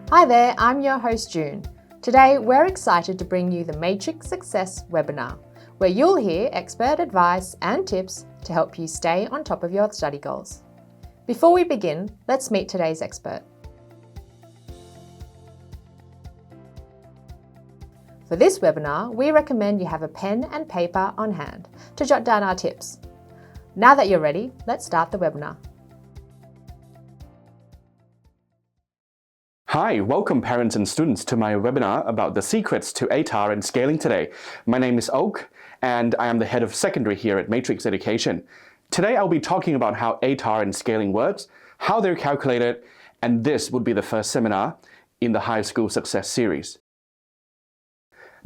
Hi there, I'm your host June. Today we're excited to bring you the Matrix Success webinar, where you'll hear expert advice and tips to help you stay on top of your study goals. Before we begin, let's meet today's expert. For this webinar, we recommend you have a pen and paper on hand to jot down our tips. Now that you're ready, let's start the webinar. Hi, welcome parents and students to my webinar about the secrets to ATAR and scaling today. My name is Oak, and I am the head of secondary here at Matrix Education. Today I'll be talking about how ATAR and scaling works, how they're calculated, and this would be the first seminar in the High School Success series.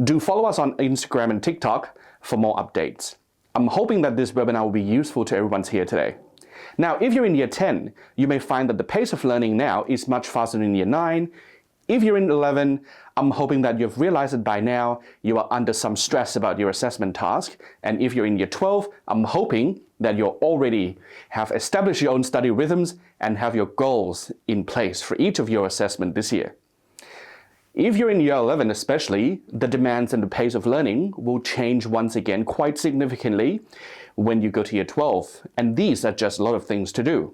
Do follow us on Instagram and TikTok for more updates. I'm hoping that this webinar will be useful to everyone here today. Now, if you're in Year 10, you may find that the pace of learning now is much faster than in Year 9. If you're in 11, I'm hoping that you've realized that by now you are under some stress about your assessment task. And if you're in Year 12, I'm hoping that you already have established your own study rhythms and have your goals in place for each of your assessment this year. If you're in Year 11 especially, the demands and the pace of learning will change once again quite significantly when you go to Year 12, and these are just a lot of things to do.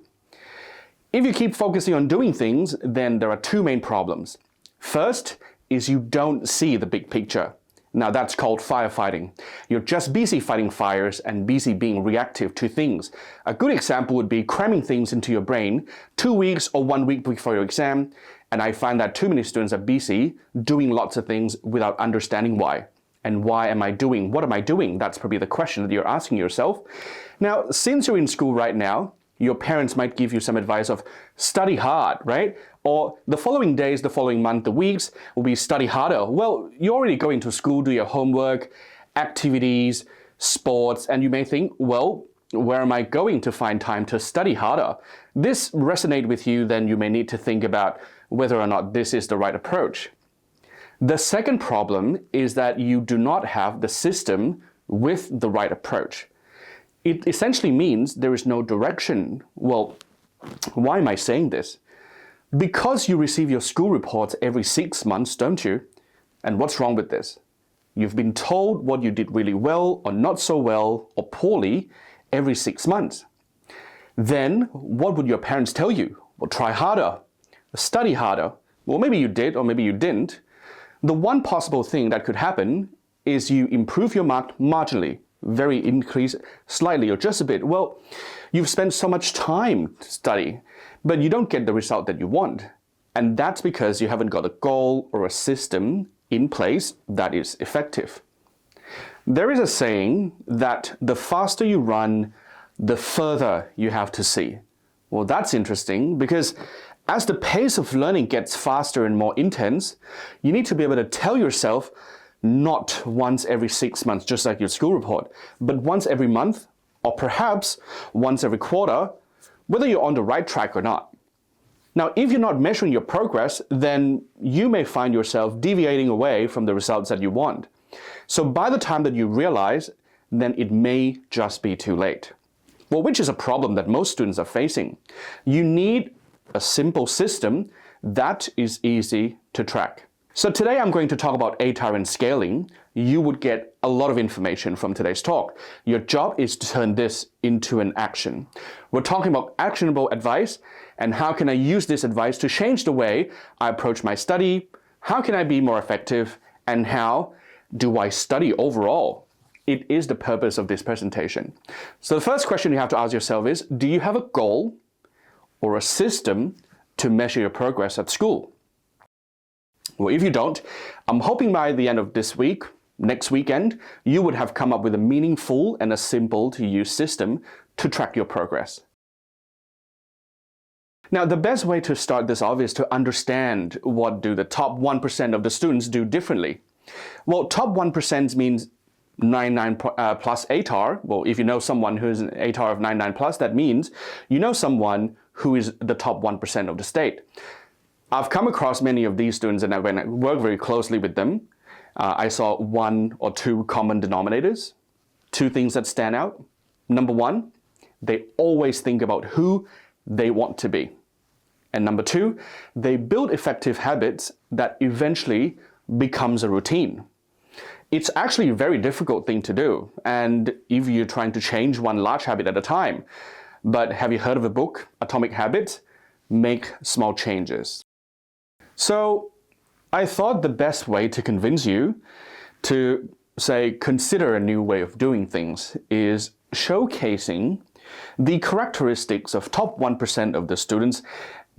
If you keep focusing on doing things, then there are two main problems. First is you don't see the big picture. Now that's called firefighting. You're just busy fighting fires and busy being reactive to things. A good example would be cramming things into your brain 2 weeks or 1 week before your exam, and I find that too many students are busy doing lots of things without understanding why. And why am I doing? What am I doing? That's probably the question that you're asking yourself. Now, since you're in school right now, your parents might give you some advice of study hard, right? Or the following days, the following month, the weeks will be study harder. Well, you're already going to school, do your homework, activities, sports, and you may think, well, where am I going to find time to study harder? This resonates with you, then you may need to think about whether or not this is the right approach. The second problem is that you do not have the system with the right approach. It essentially means there is no direction. Well, why am I saying this? Because you receive your school reports every 6 months, don't you? And what's wrong with this? You've been told what you did really well or not so well or poorly every 6 months. Then what would your parents tell you? Well, try harder, study harder. Well, maybe you did or maybe you didn't. The one possible thing that could happen is you improve your mark marginally, very increase slightly or just a bit. Well, you've spent so much time to study, but you don't get the result that you want. And that's because you haven't got a goal or a system in place that is effective. There is a saying that the faster you run, the further you have to see. Well, that's interesting because as the pace of learning gets faster and more intense, you need to be able to tell yourself not once every 6 months, just like your school report, but once every month, or perhaps once every quarter, whether you're on the right track or not. Now, if you're not measuring your progress, then you may find yourself deviating away from the results that you want. So by the time that you realize, then it may just be too late. Well, which is a problem that most students are facing. You need a simple system that is easy to track. So today I'm going to talk about ATAR and scaling. You would get a lot of information from today's talk. Your job is to turn this into an action. We're talking about actionable advice and how can I use this advice to change the way I approach my study, how can I be more effective, and how do I study overall? It is the purpose of this presentation. So the first question you have to ask yourself is, do you have a goal or a system to measure your progress at school? Well, if you don't, I'm hoping by the end of this week, next weekend, you would have come up with a meaningful and a simple to use system to track your progress. Now, the best way to start this off is to understand what do the top 1% of the students do differently. Well, top 1% means 99 plus ATAR. Well, if you know someone who's an ATAR of 99 plus, that means you know someone who is the top 1% of the state. I've come across many of these students, and when I work very closely with them, I saw one or two common denominators, two things that stand out. Number one, they always think about who they want to be. And number two, they build effective habits that eventually becomes a routine. It's actually a very difficult thing to do, and if you're trying to change one large habit at a time. But have you heard of the book, Atomic Habits? Make small changes. So I thought the best way to convince you to, say, consider a new way of doing things is showcasing the characteristics of top 1% of the students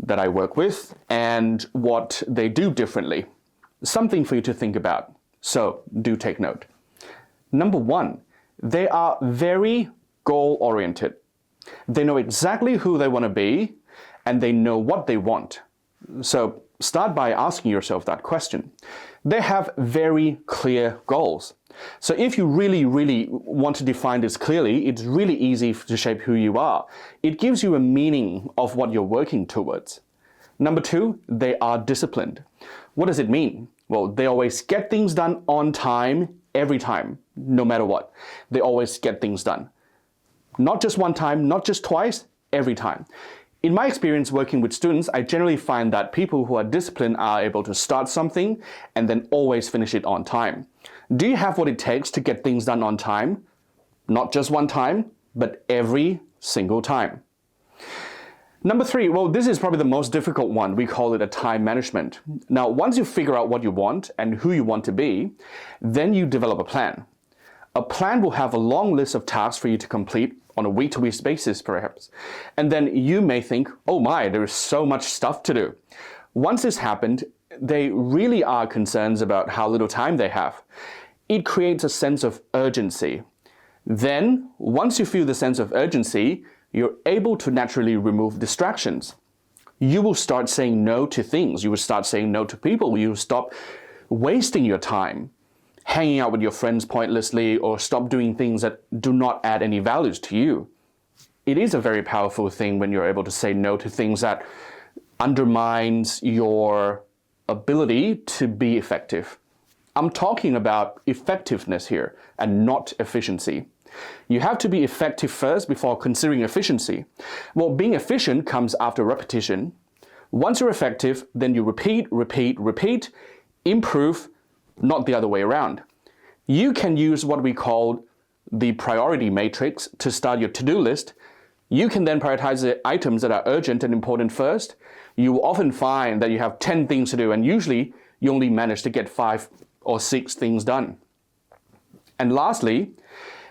that I work with and what they do differently. Something for you to think about. So do take note. Number one, they are very goal-oriented. They know exactly who they want to be and they know what they want. So start by asking yourself that question. They have very clear goals. So if you really want to define this clearly, it's really easy to shape who you are. It gives you a meaning of what you're working towards. Number two, they are disciplined. What does it mean? Well, they always get things done on time, every time, no matter what. They always get things done. Not just one time, not just twice, every time. In my experience working with students, I generally find that people who are disciplined are able to start something and then always finish it on time. Do you have what it takes to get things done on time? Not just one time, but every single time. Number three, well, this is probably the most difficult one. We call it a time management. Now, once you figure out what you want and who you want to be, then you develop a plan. A plan will have a long list of tasks for you to complete on a week-to-week basis, perhaps. And then you may think, oh my, there is so much stuff to do. Once this happened, they really are concerned about how little time they have. It creates a sense of urgency. Then, once you feel the sense of urgency, you're able to naturally remove distractions. You will start saying no to things. You will start saying no to people. You will stop wasting your time hanging out with your friends pointlessly or stop doing things that do not add any values to you. It is a very powerful thing when you're able to say no to things that undermines your ability to be effective. I'm talking about effectiveness here and not efficiency. You have to be effective first before considering efficiency. Well, being efficient comes after repetition. Once you're effective, then you repeat, improve, not the other way around. You can use what we call the priority matrix to start your to-do list. You can then prioritize the items that are urgent and important first. You will often find that you have 10 things to do, and usually you only manage to get 5 or 6 things done. And lastly,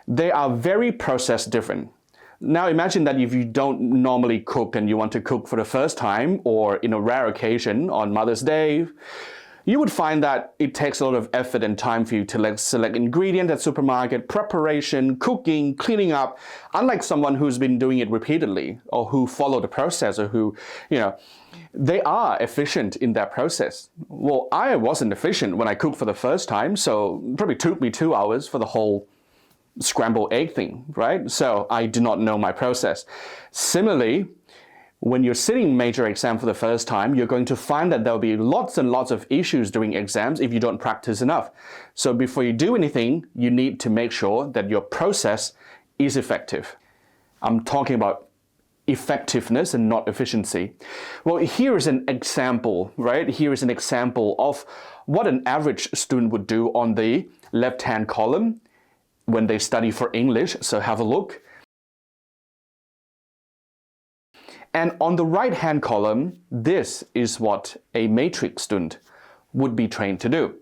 they are very process different. Now imagine that if you don't normally cook and you want to cook for the first time or in a rare occasion on Mother's Day, you would find that it takes a lot of effort and time for you to select ingredients at supermarket, preparation, cooking, cleaning up, unlike someone who's been doing it repeatedly or who follow the process or who, they are efficient in that process. Well, I wasn't efficient when I cooked for the first time, so it probably took me 2 hours for the whole scrambled egg thing, right? So I do not know my process. Similarly, when you're sitting major exam for the first time, you're going to find that there'll be lots and lots of issues during exams if you don't practice enough. So before you do anything, you need to make sure that your process is effective. I'm talking about effectiveness and not efficiency. Well, here is an example, right? Here is an example of what an average student would do on the left-hand column when they study for English. So have a look. And on the right-hand column, this is what a matrix student would be trained to do.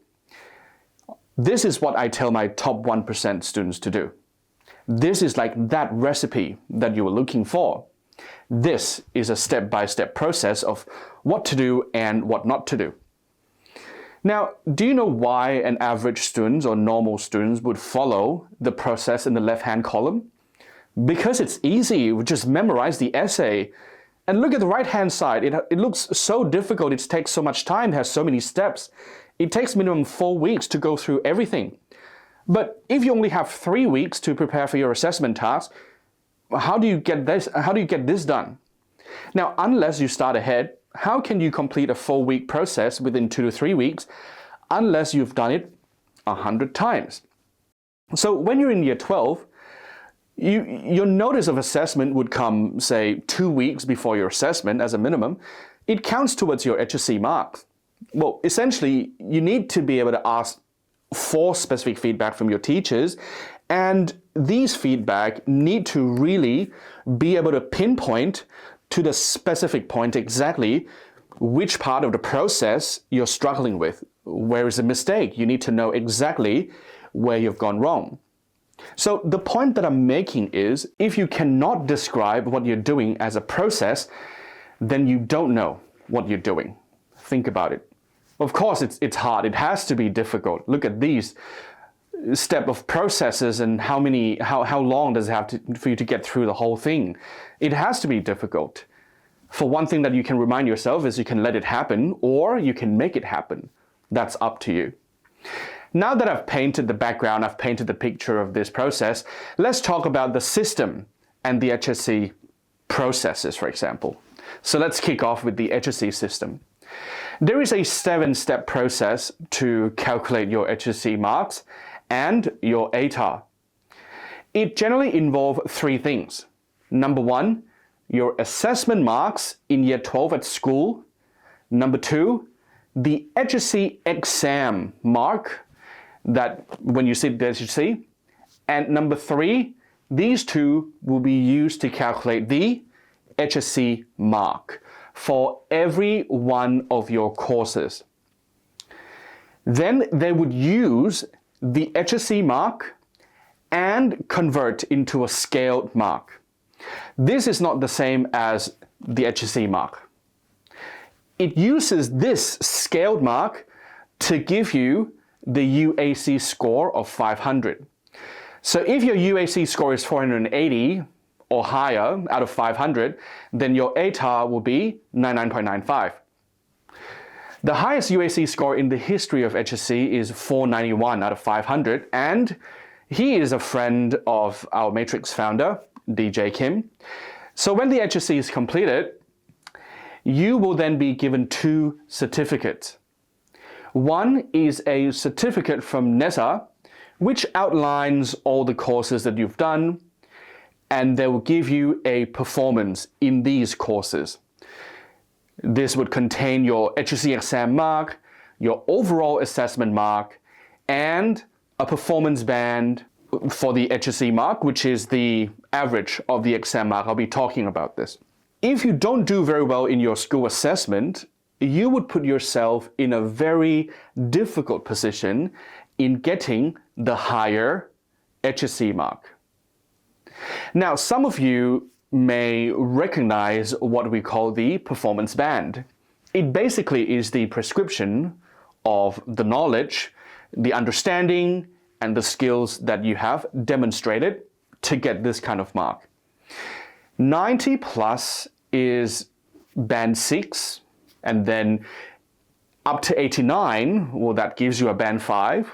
This is what I tell my top 1% students to do. This is like that recipe that you were looking for. This is a step-by-step process of what to do and what not to do. Now, do you know why an average student or normal students would follow the process in the left-hand column? Because it's easy. You would just memorize the essay. And look at the right-hand side. It looks so difficult. It takes so much time. It has so many steps. It takes minimum 4 weeks to go through everything. But if you only have 3 weeks to prepare for your assessment task, how do you get this done? Now, unless you start ahead, how can you complete a 4-week process within 2 to 3 weeks unless you've done it 100 times? So when you're in year 12, your notice of assessment would come, say, 2 weeks before your assessment as a minimum. It counts towards your HSC marks. Well, essentially, you need to be able to ask for specific feedback from your teachers, and these feedback need to really be able to pinpoint to the specific point exactly which part of the process you're struggling with. Where is the mistake? You need to know exactly where you've gone wrong. So the point that I'm making is, if you cannot describe what you're doing as a process, then you don't know what you're doing. Think about it. Of course, it's hard. It has to be difficult. Look at these step of processes and how long does it have for you to get through the whole thing. It has to be difficult. For one thing that you can remind yourself is you can let it happen or you can make it happen. That's up to you. Now that I've painted the background, I've painted the picture of this process, let's talk about the system and the HSC processes, for example. So let's kick off with the HSC system. There is a 7-step process to calculate your HSC marks and your ATAR. It generally involves 3 things. Number 1, your assessment marks in year 12 at school. Number 2, the HSC exam mark that when you sit the HSC. And number 3, these 2 will be used to calculate the HSC mark for every one of your courses. Then they would use the HSC mark and convert into a scaled mark. This is not the same as the HSC mark. It uses this scaled mark to give you the UAC score of 500. So if your UAC score is 480 or higher out of 500, then your ATAR will be 99.95. The highest UAC score in the history of HSC is 491 out of 500, and he is a friend of our Matrix founder, DJ Kim. So when the HSC is completed, you will then be given 2 certificates. One is a certificate from NESA, which outlines all the courses that you've done, and they will give you a performance in these courses. This would contain your HSC exam mark, your overall assessment mark, and a performance band for the HSC mark, which is the average of the exam mark. I'll be talking about this. If you don't do very well in your school assessment, you would put yourself in a very difficult position in getting the higher HSC mark. Now, some of you may recognize what we call the performance band. It basically is the prescription of the knowledge, the understanding, and the skills that you have demonstrated to get this kind of mark. 90 plus is band 6, and then up to 89, well, that gives you a band 5.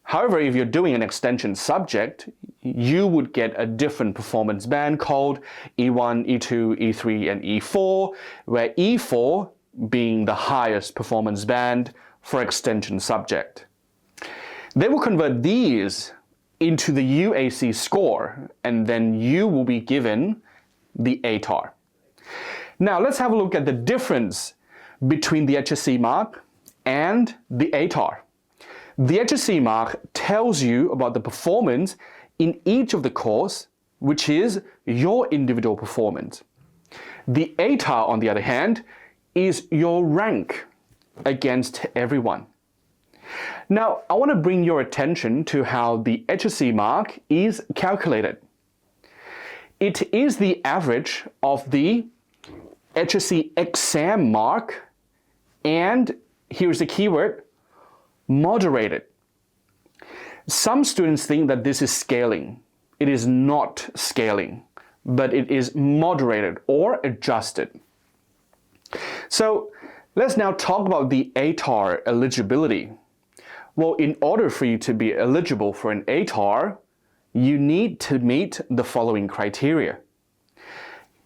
However, if you're doing an extension subject, you would get a different performance band called E1, E2, E3, and E4, where E4 being the highest performance band for extension subject. They will convert these into the UAC score, and then you will be given the ATAR. Now, let's have a look at the difference between the HSC mark and the ATAR. The HSC mark tells you about the performance in each of the course, which is your individual performance. The ATAR, on the other hand, is your rank against everyone. Now, I want to bring your attention to how the HSC mark is calculated. It is the average of the HSC exam mark, and here's the keyword, moderated. Some students think that this is scaling. It is not scaling, but it is moderated or adjusted. So let's now talk about the ATAR eligibility. Well, in order for you to be eligible for an ATAR, you need to meet the following criteria.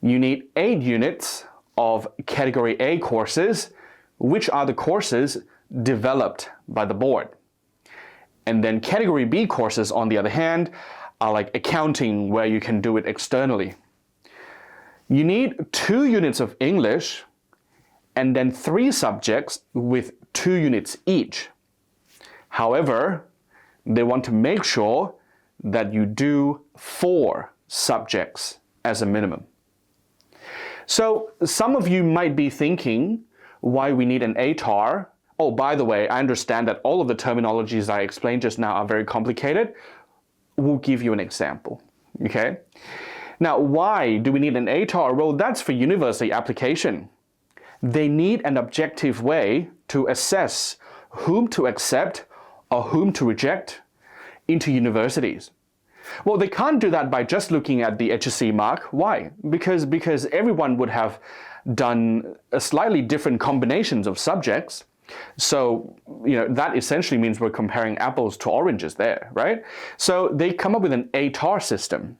You need 8 units of Category A courses, which are the courses developed by the board. And then Category B courses, on the other hand, are like accounting, where you can do it externally. You need 2 units of English and then 3 subjects with 2 units each. However, they want to make sure that you do 4 subjects as a minimum. So some of you might be thinking why we need an ATAR. Oh, by the way, I understand that all of the terminologies I explained just now are very complicated. We'll give you an example, okay? Now, why do we need an ATAR? Well, that's for university application. They need an objective way to assess whom to accept or whom to reject into universities. Well, they can't do that by just looking at the HSC mark. Why? Because everyone would have done a slightly different combinations of subjects. So, that essentially means we're comparing apples to oranges there, right? So they come up with an ATAR system.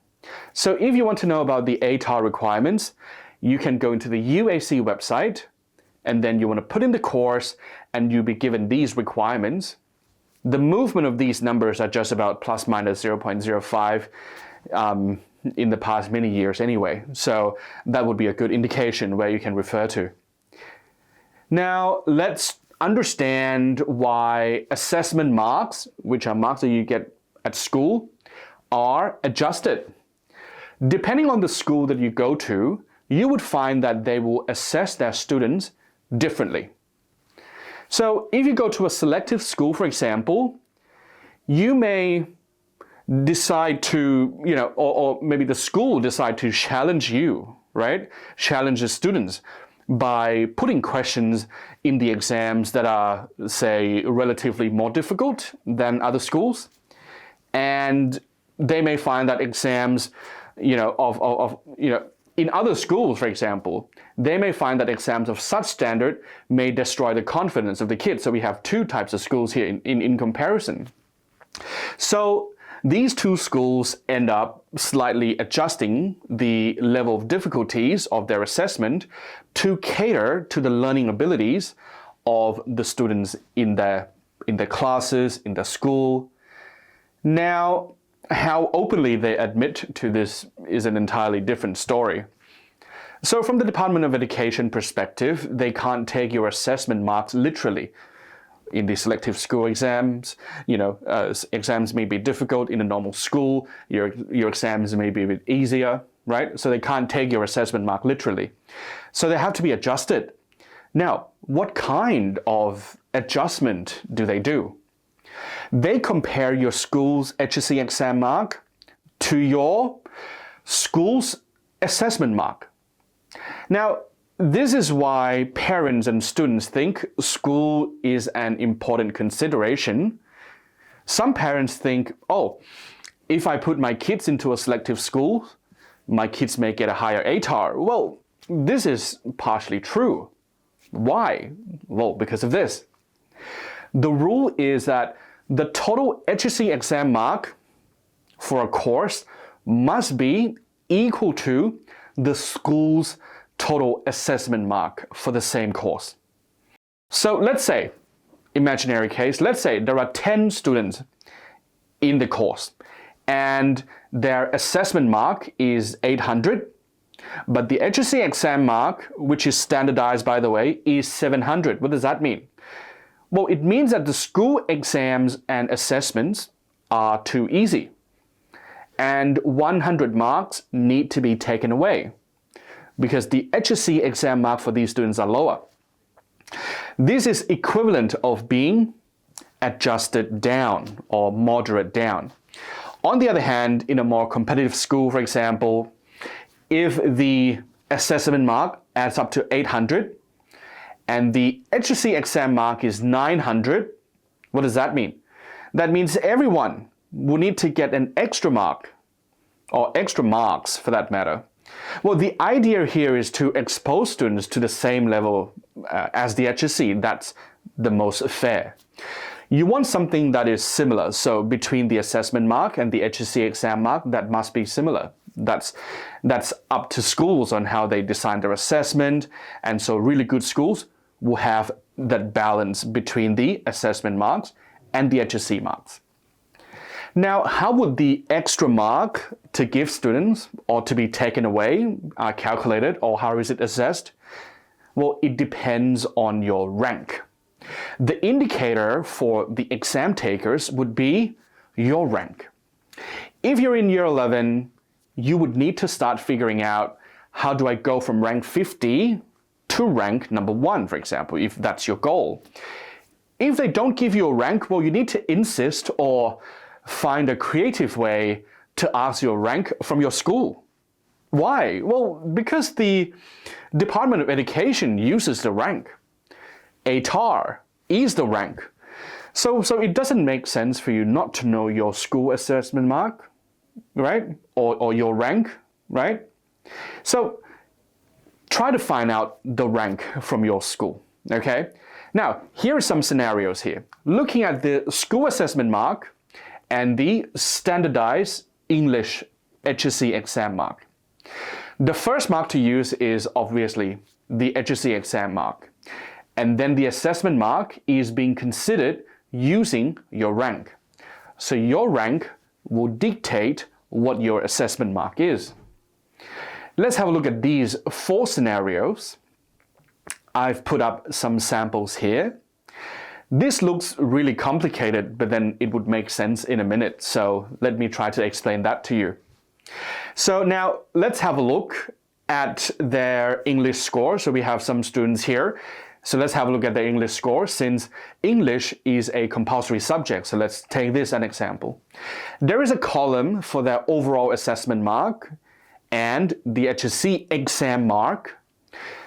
So if you want to know about the ATAR requirements, you can go into the UAC website, and then you want to put in the course, and you'll be given these requirements. The movement of these numbers are just about plus minus 0.05 in the past many years anyway. So that would be a good indication where you can refer to. Now, let's understand why assessment marks, which are marks that you get at school, are adjusted. Depending on the school that you go to, you would find that they will assess their students differently. So if you go to a selective school, for example, you may decide to, or maybe the school decide to challenge you, right? Challenge the students by putting questions in the exams that are, say, relatively more difficult than other schools. And they may find that exams, in other schools, for example, they may find that exams of such standard may destroy the confidence of the kids. So we have 2 types of schools here in comparison. So these 2 schools end up slightly adjusting the level of difficulties of their assessment to cater to the learning abilities of the students in their classes, in the school. Now, how openly they admit to this is an entirely different story. So from the Department of Education perspective, they can't take your assessment marks literally. In the selective school exams, exams may be difficult in a normal school, your exams may be a bit easier, right? So they can't take your assessment mark literally. So they have to be adjusted. Now, what kind of adjustment do they do? They compare your school's HSC exam mark to your school's assessment mark. Now, this is why parents and students think school is an important consideration. Some parents think, if I put my kids into a selective school, my kids may get a higher ATAR. Well, this is partially true. Why? Well, because of this. The rule is that the total HSC exam mark for a course must be equal to the school's total assessment mark for the same course. So let's say, imaginary case, let's say there are 10 students in the course and their assessment mark is 800, but the HSC exam mark, which is standardized by the way, is 700. What does that mean? Well, it means that the school exams and assessments are too easy and 100 marks need to be taken away because the HSC exam mark for these students are lower. This is equivalent of being adjusted down or moderate down. On the other hand, in a more competitive school, for example, if the assessment mark adds up to 800 and the HSC exam mark is 900, what does that mean? That means everyone will need to get an extra mark, or extra marks for that matter. Well, the idea here is to expose students to the same level as the HSC. That's the most fair. You want something that is similar. So between the assessment mark and the HSC exam mark, that must be similar. That's up to schools on how they design their assessment. And so really good schools will have that balance between the assessment marks and the HSC marks. Now, how would the extra mark to give students or to be taken away calculated, or how is it assessed? Well, it depends on your rank. The indicator for the exam takers would be your rank. If you're in year 11, you would need to start figuring out, how do I go from rank 50 to rank number 1, for example, if that's your goal. If they don't give you a rank, well, you need to insist or find a creative way to ask your rank from your school. Why? Well, because the Department of Education uses the rank. ATAR is the rank. So it doesn't make sense for you not to know your school assessment mark, right? Or your rank, right? So try to find out the rank from your school, okay? Now, here are some scenarios here. Looking at the school assessment mark and the standardized English HSC exam mark. The first mark to use is obviously the HSC exam mark. And then the assessment mark is being considered using your rank. So your rank will dictate what your assessment mark is. Let's have a look at these 4 scenarios. I've put up some samples here. This looks really complicated, but then it would make sense in a minute. So let me try to explain that to you. So now let's have a look at their English score. So we have some students here. So let's have a look at their English score, since English is a compulsory subject. So let's take this as an example. There is a column for their overall assessment mark and the HSC exam mark.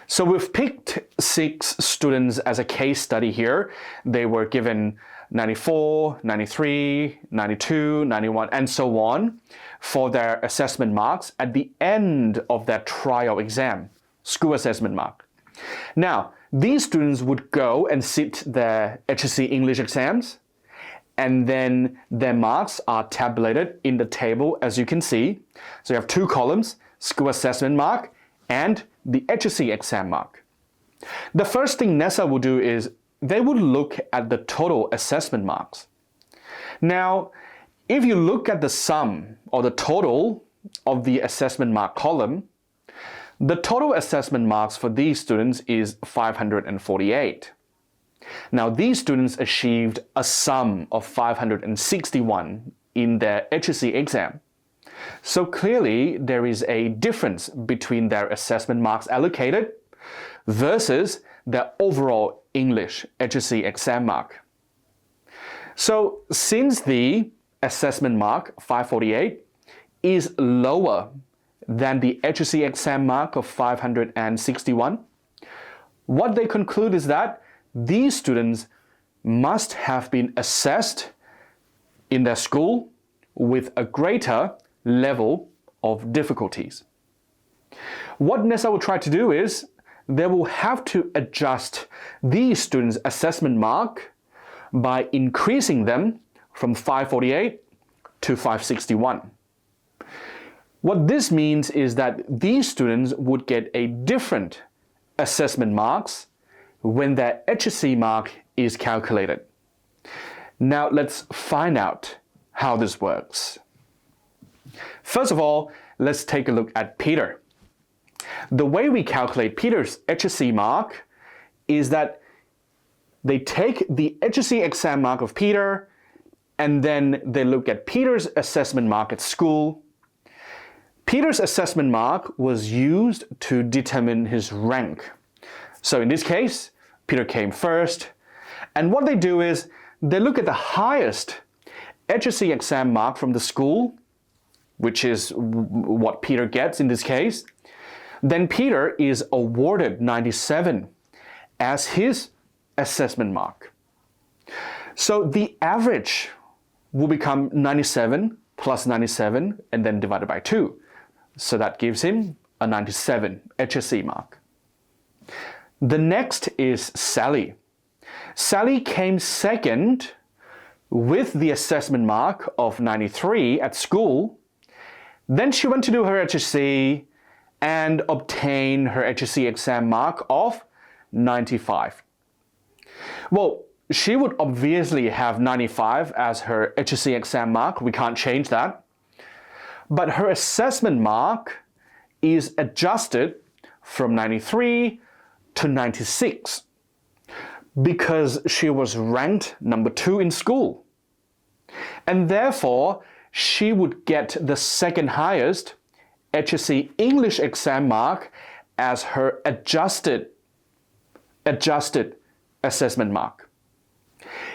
So we've picked 6 students as a case study here. They were given 94, 93, 92, 91, and so on for their assessment marks at the end of their trial exam, school assessment mark. Now, these students would go and sit their HSC English exams, and then their marks are tabulated in the table, as you can see. So you have 2 columns, school assessment mark and the HSC exam mark. The first thing NESA will do is they would look at the total assessment marks. Now, if you look at the sum or the total of the assessment mark column, the total assessment marks for these students is 548. Now, these students achieved a sum of 561 in their HSC exam. So clearly, there is a difference between their assessment marks allocated versus their overall English HSC exam mark. So since the assessment mark 548 is lower than the HSC exam mark of 561, what they conclude is that these students must have been assessed in their school with a greater level of difficulties. What NESA will try to do is they will have to adjust these students' assessment mark by increasing them from 548 to 561. What this means is that these students would get a different assessment marks when their HSC mark is calculated. Now let's find out how this works. First of all, let's take a look at Peter. The way we calculate Peter's HSC mark is that they take the HSC exam mark of Peter and then they look at Peter's assessment mark at school. Peter's assessment mark was used to determine his rank. So in this case, Peter came first. And what they do is they look at the highest HSC exam mark from the school, which is what Peter gets in this case. Then Peter is awarded 97 as his assessment mark. So the average will become 97 plus 97 and then divided by 2. So that gives him a 97 HSC mark. The next is Sally. Sally came second with the assessment mark of 93 at school. Then she went to do her HSC and obtain her HSC exam mark of 95. Well, she would obviously have 95 as her HSC exam mark. We can't change that. But her assessment mark is adjusted from 93 to 96 because she was ranked number 2 in school. And therefore, she would get the second highest HSC English exam mark as her adjusted assessment mark.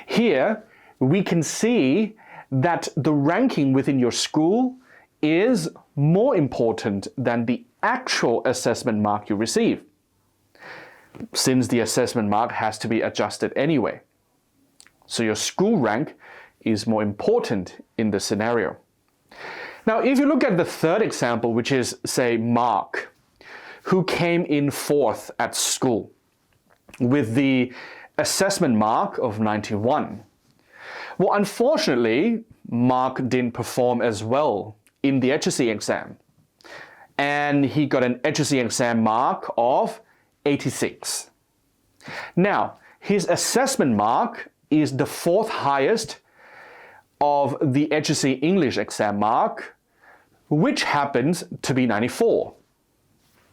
Here, we can see that the ranking within your school is more important than the actual assessment mark you receive, since the assessment mark has to be adjusted anyway. So your school rank is more important in this scenario. Now, if you look at the third example, which is, say, Mark, who came in 4th at school with the assessment mark of 91. Well, unfortunately, Mark didn't perform as well in the HSC exam, and he got an HSC exam mark of 86. Now, his assessment mark is the 4th highest of the HSC English exam mark, which happens to be 94,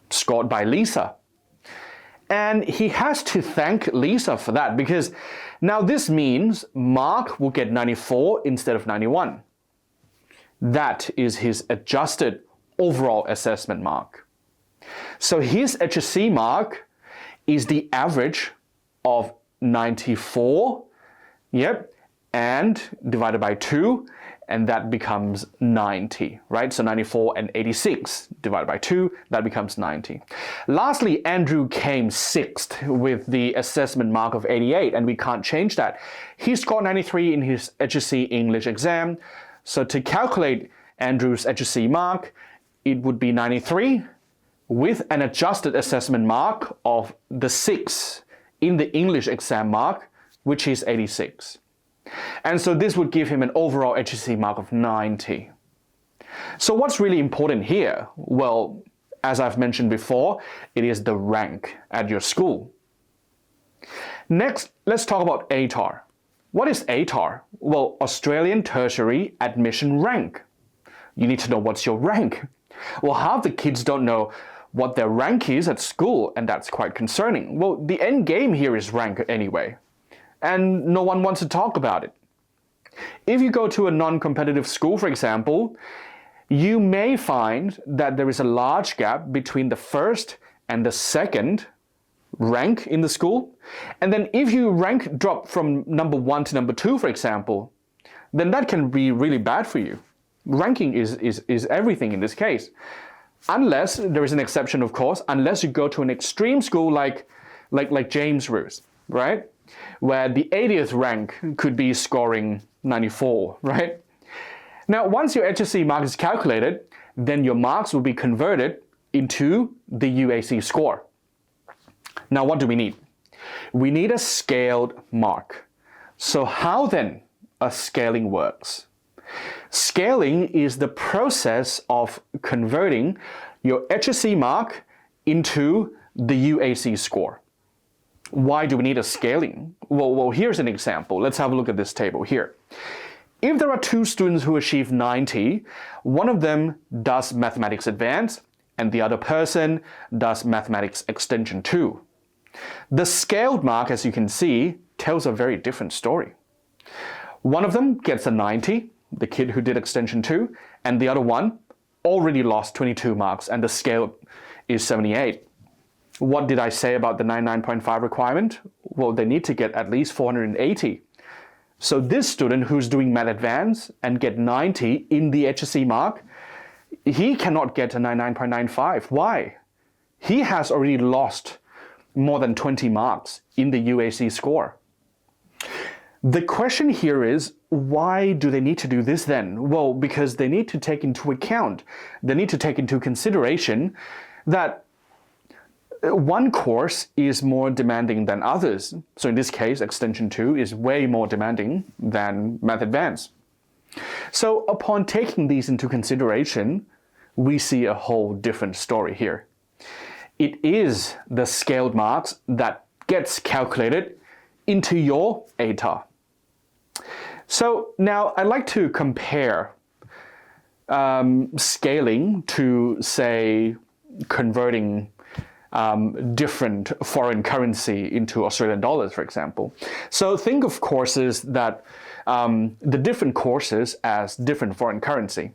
scored by Lisa. And he has to thank Lisa for that, because now this means Mark will get 94 instead of 91. That is his adjusted overall assessment mark. So his HSC mark is the average of 94, and divided by 2, and that becomes 90, right? So 94 and 86 divided by 2, that becomes 90. Lastly, Andrew came 6th with the assessment mark of 88, and we can't change that. He scored 93 in his HSC English exam. So to calculate Andrew's HSC mark, it would be 93 with an adjusted assessment mark of the 6 in the English exam mark, which is 86. And so this would give him an overall HSC mark of 90. So what's really important here? Well, as I've mentioned before, it is the rank at your school. Next, let's talk about ATAR. What is ATAR? Well, Australian Tertiary Admission Rank. You need to know what's your rank. Well, half the kids don't know what their rank is at school, and that's quite concerning. Well, the end game here is rank anyway, and no one wants to talk about it. If you go to a non-competitive school, for example, you may find that there is a large gap between the first and the second rank in the school. And then if you rank drop from number 1 to number 2, for example, then that can be really bad for you. Ranking is everything in this case. Unless, there is an exception of course, unless you go to an extreme school like James Roos, right? Where the 80th rank could be scoring 94, right? Now, once your HSC mark is calculated, then your marks will be converted into the UAC score. Now, what do we need? We need a scaled mark. So how then a scaling works? Scaling is the process of converting your HSC mark into the UAC score. Why do we need a scaling? Well, here's an example. Let's have a look at this table here. If there are 2 students who achieve 90, one of them does Mathematics Advanced and the other person does Mathematics Extension 2. The scaled mark, as you can see, tells a very different story. One of them gets a 90, the kid who did Extension 2, and the other one already lost 22 marks and the scale is 78. What did I say about the 99.5 requirement? Well, they need to get at least 480. So this student who's doing Math Advanced and get 90 in the HSC mark, he cannot get a 99.95. Why? He has already lost more than 20 marks in the UAC score. The question here is, why do they need to do this then? Well, because they need to take into account, they need to take into consideration that one course is more demanding than others. So in this case, Extension 2 is way more demanding than Math Advanced. So upon taking these into consideration, we see a whole different story here. It is the scaled marks that gets calculated into your ATAR. So now I'd like to compare scaling to, say, converting different foreign currency into Australian dollars, for example. So think of courses that the different courses as different foreign currency.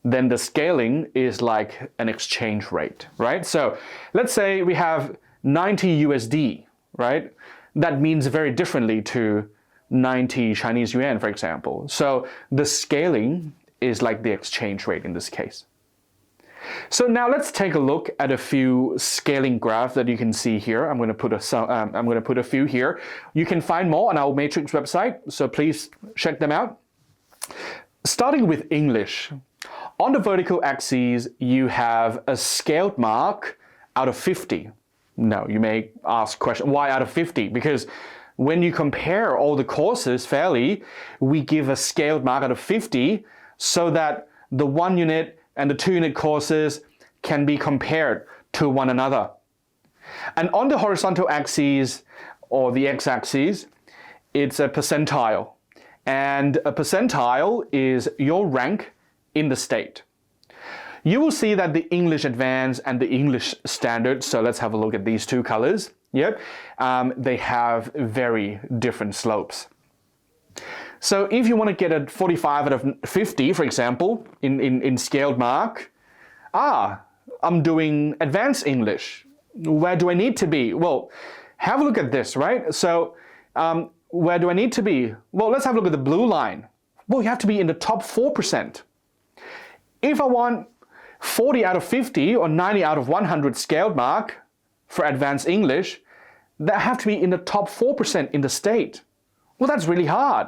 Then the scaling is like an exchange rate, right? So let's say we have 90 USD, right? That means very differently to 90 Chinese yuan, for example. So the scaling is like the exchange rate in this case. So now let's take a look at a few scaling graphs that you can see here. I'm going to put a few here. You can find more on our Matrix website, so please check them out. Starting with English. On the vertical axis, you have a scaled mark out of 50. Now, you may ask question, why out of 50? Because when you compare all the courses fairly, we give a scaled mark out of 50 so that the 1 unit and the 2 unit courses can be compared to one another. And on the horizontal axis, or the x-axis, it's a percentile. And a percentile is your rank in the state. You will see that the English Advanced and the English Standard, so let's have a look at these two colors. Yep, they have very different slopes. So if you want to get a 45 out of 50, for example, in scaled mark, I'm doing Advanced English. Where do I need to be? Well, have a look at this, right? So where do I need to be? Well, let's have a look at the blue line. Well, you have to be in the top 4%. If I want 40 out of 50 or 90 out of 100 scaled mark for Advanced English, that have to be in the top 4% in the state. Well, that's really hard.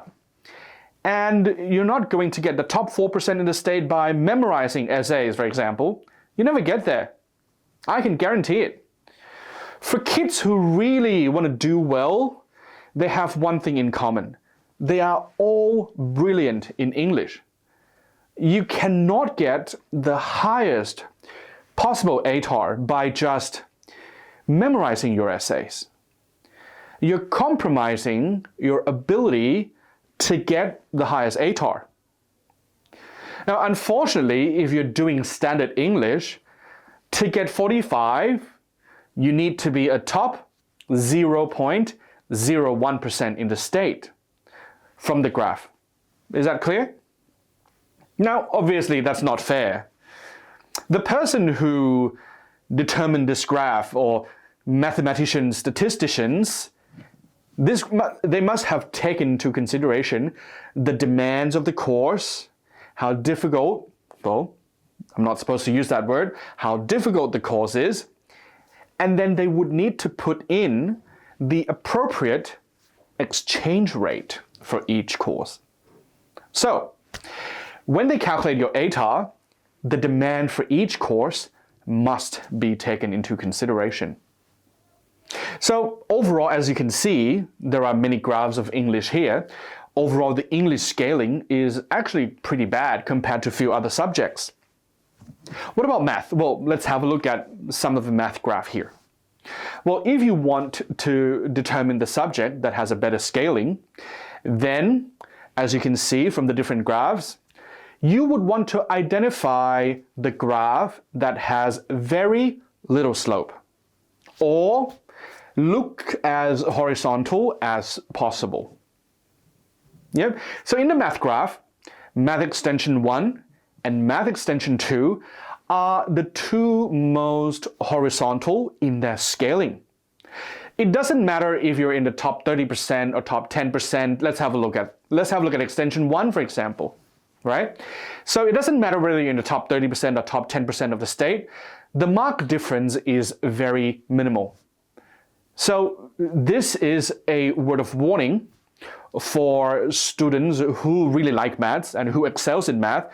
And you're not going to get the top 4% in the state by memorizing essays, for example. You never get there. I can guarantee it. For kids who really want to do well, they have one thing in common. They are all brilliant in English. You cannot get the highest possible ATAR by just memorizing your essays. You're compromising your ability to get the highest ATAR. Now, unfortunately, if you're doing standard English, to get 45, you need to be a top 0.01% in the state from the graph. Is that clear? Now, obviously, that's not fair. The person who determined this graph, or mathematicians, statisticians, they must have taken into consideration the demands of the course, how difficult, well, I'm not supposed to use that word, how difficult the course is, and then they would need to put in the appropriate exchange rate for each course. So, when they calculate your ATAR, the demand for each course must be taken into consideration. So overall, as you can see, there are many graphs of English here. Overall, the English scaling is actually pretty bad compared to a few other subjects. What about math? Well, let's have a look at some of the math graph here. Well, if you want to determine the subject that has a better scaling, then, as you can see from the different graphs, you would want to identify the graph that has very little slope, or look as horizontal as possible. Yep. So in the math graph, Math Extension 1 and Math Extension 2 are the two most horizontal in their scaling. It doesn't matter if you're in the top 30% or top 10%. Let's have a look at Extension 1, for example. Right? So it doesn't matter whether you're in the top 30% or top 10% of the state. The mark difference is very minimal. So this is a word of warning for students who really like maths and who excels in math,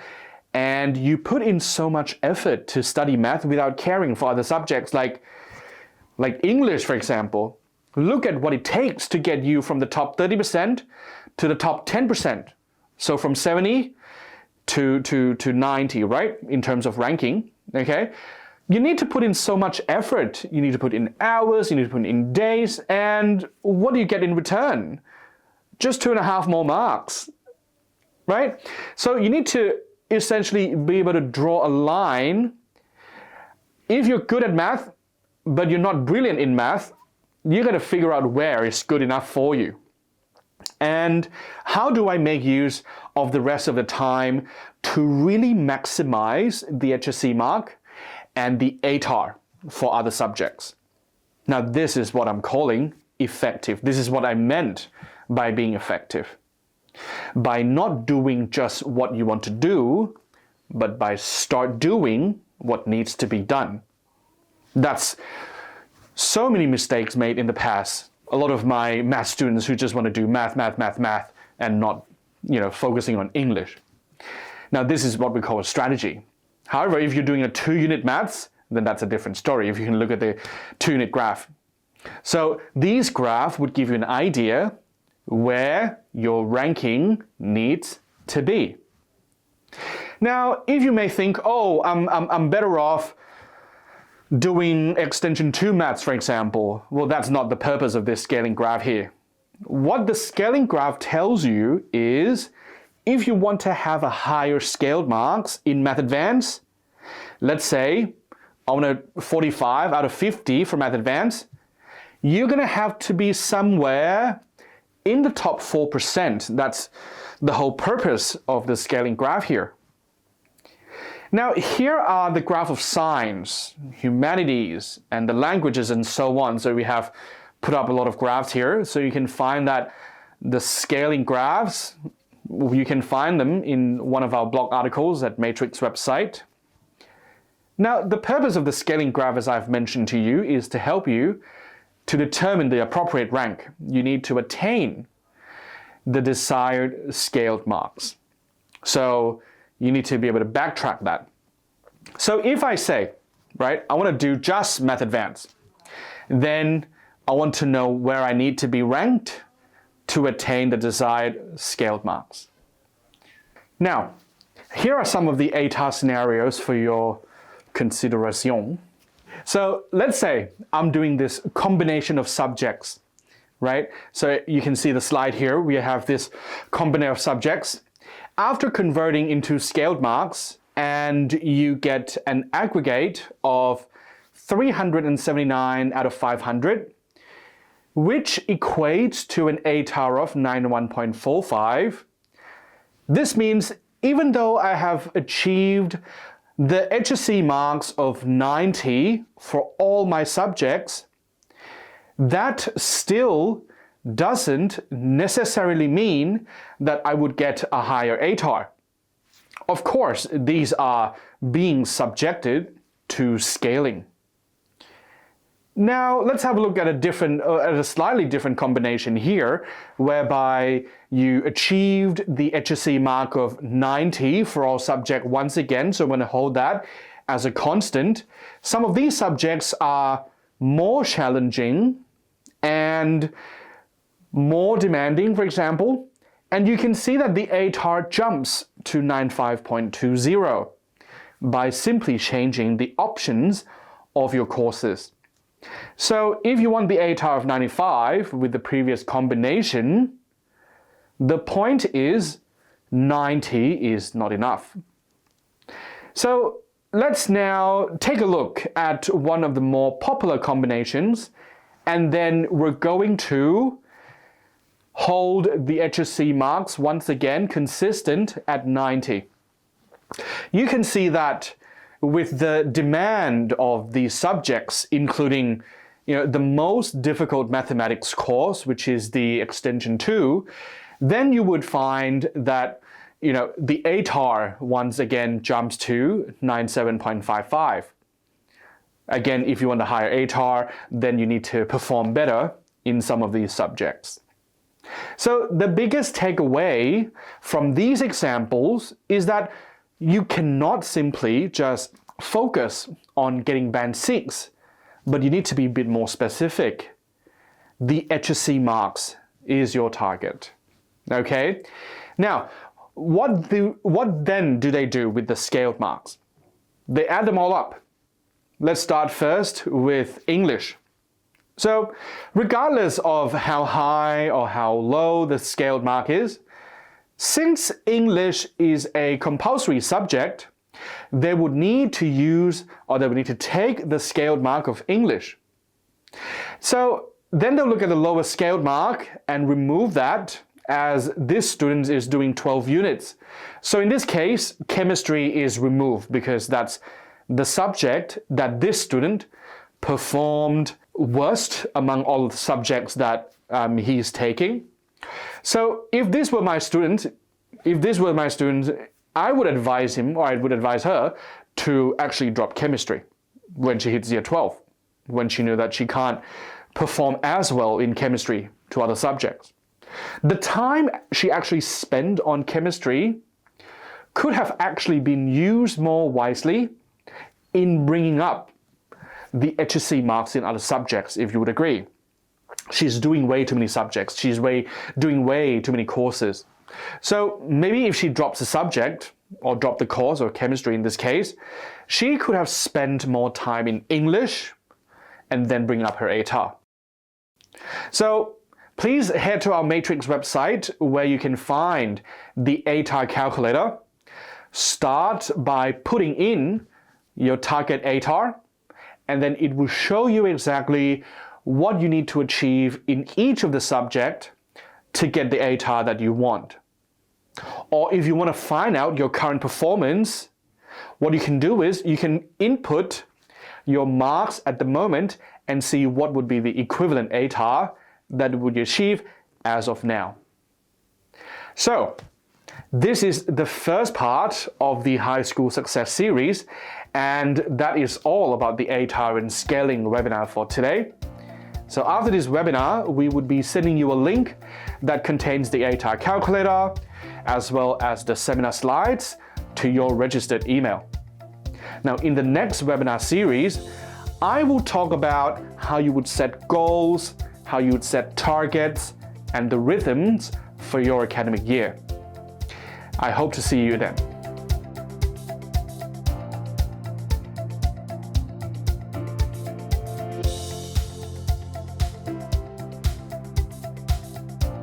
and you put in so much effort to study math without caring for other subjects like English, for example. Look at what it takes to get you from the top 30% to the top 10%. So from 70 to 90, right, in terms of ranking, okay? You need to put in so much effort. You need to put in hours, you need to put in days, and what do you get in return? Just 2.5 more marks, right? So you need to essentially be able to draw a line. If you're good at math, but you're not brilliant in math, you got to figure out where is good enough for you. And how do I make use of the rest of the time to really maximize the HSC mark and the ATAR for other subjects? Now, this is what I'm calling effective. This is what I meant by being effective. By not doing just what you want to do, but by start doing what needs to be done. That's so many mistakes made in the past. A lot of my math students who just want to do math, and not, focusing on English. Now, this is what we call a strategy. However, if you're doing a 2-unit maths, then that's a different story, if you can look at the 2-unit graph. So these graphs would give you an idea where your ranking needs to be. Now, if you may think, oh, I'm better off doing extension 2 maths, for example, well, that's not the purpose of this scaling graph here. What the scaling graph tells you is if you want to have a higher scaled marks in Math Advanced, let's say I want a 45 out of 50 for Math Advanced, you're going to have to be somewhere in the top 4%. That's the whole purpose of the scaling graph here. Now, here are the graph of science, humanities, and the languages and so on. So we have put up a lot of graphs here. So you can find that the scaling graphs, you can find them in one of our blog articles at Matrix website. Now, the purpose of the scaling graph, as I've mentioned to you, is to help you to determine the appropriate rank you need to attain the desired scaled marks. So you need to be able to backtrack that. So if I say, right, I want to do just Math Advanced, then I want to know where I need to be ranked to attain the desired scaled marks. Now, here are some of the ATAR scenarios for your consideration. So let's say I'm doing this combination of subjects, right? So you can see the slide here. We have this combination of subjects. After converting into scaled marks, and you get an aggregate of 379 out of 500, which equates to an ATAR of 91.45. This means even though I have achieved the HSC marks of 90 for all my subjects, that still doesn't necessarily mean that I would get a higher ATAR. Of course, these are being subjected to scaling. Now, let's have a look at a slightly different combination here, whereby you achieved the HSC mark of 90 for all subjects once again, so I'm going to hold that as a constant. Some of these subjects are more challenging and more demanding, for example, and you can see that the ATAR jumps to 95.20 by simply changing the options of your courses. So if you want the ATAR of 95 with the previous combination, the point is 90 is not enough. So let's now take a look at one of the more popular combinations, and then we're going to hold the HSC marks once again consistent at 90. You can see that with the demand of these subjects, including the most difficult mathematics course, which is the Extension 2, then you would find that the ATAR once again jumps to 97.55. Again, if you want a higher ATAR, then you need to perform better in some of these subjects. So the biggest takeaway from these examples is that you cannot simply just focus on getting band 6, but you need to be a bit more specific. The HSC marks is your target. Okay? Now, what then do they do with the scaled marks? They add them all up. Let's start first with English. So, regardless of how high or how low the scaled mark is, since English is a compulsory subject, they would need to take the scaled mark of English So then they'll look at the lower scaled mark and remove that, as this student is doing 12 units. So in this case, chemistry is removed because that's the subject that this student performed worst among all of the subjects that he's taking. So if this were my student, I would advise him, or I would advise her, to actually drop chemistry when she hits year 12, when she knew that she can't perform as well in chemistry to other subjects. The time she actually spent on chemistry could have actually been used more wisely in bringing up the HSC marks in other subjects, if you would agree. She's doing way too many subjects. She's doing way too many courses. So maybe if she drops a subject, or dropped the course, or chemistry in this case, she could have spent more time in English and then bring up her ATAR. So please head to our Matrix website where you can find the ATAR calculator. Start by putting in your target ATAR, and then it will show you exactly what you need to achieve in each of the subject to get the ATAR that you want. Or if you want to find out your current performance, what you can do is you can input your marks at the moment and see what would be the equivalent ATAR that would you achieve as of now. So this is the first part of the High School Success series, and that is all about the ATAR and scaling webinar for today. So after this webinar, we would be sending you a link that contains the ATAR calculator, as well as the seminar slides to your registered email. Now, in the next webinar series, I will talk about how you would set goals, how you would set targets, and the rhythms for your academic year. I hope to see you then.